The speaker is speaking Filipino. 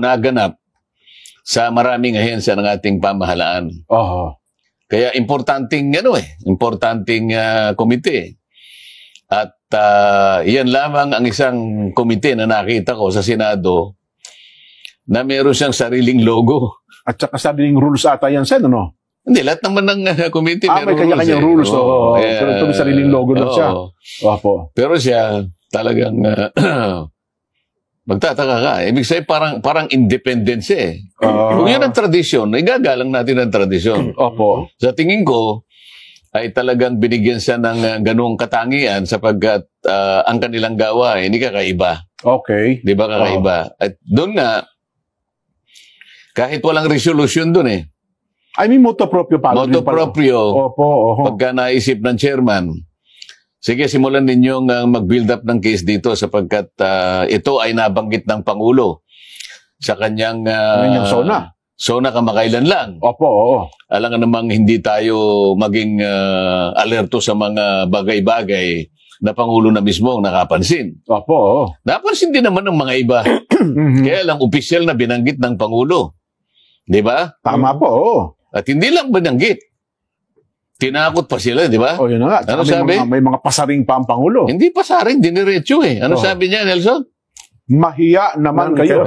naganap sa maraming ahensya ng ating pamahalaan. Kaya importanteng komite. At yan lamang ang isang komite na nakita ko sa Senado na meron siyang sariling logo. At saka sariling rules ata yan, Sen, ano? Hindi, lahat naman ng komite may kanya-kanyang rules. Pero ito may sariling logo lang siya. Pero siya talagang magtataka ka. Ibig sabihin parang independence eh. Kung yun ang tradisyon, igagalang natin ang tradisyon. Sa tingin ko, ay talagang binigyan siya ng ganung katangian sapagkat ang kanilang gawa hindi kakaiba. Di ba kakaiba? At doon nga, kahit walang resolution doon eh. I mean, moto proprio pa. Moto proprio. Pagka naisip ng chairman, sige, simulan ninyong mag-build up ng case dito sapagkat ito ay nabanggit ng Pangulo sa kanyang SONA kamakailan lang. Alam nga namang hindi tayo maging alerto sa mga bagay-bagay na Pangulo na mismo ang nakapansin. Napansin din naman ng mga iba. Kaya lang opisyal na binanggit ng Pangulo. Di ba? Tama po. At hindi lang binanggit. Tinakot pa sila, di ba? Yun na nga. Ano sabi? May mga pasaring pa ang Pangulo. Hindi pasaring, diniretso eh. Ano sabi niya, Nelson? Mahiya naman kayo.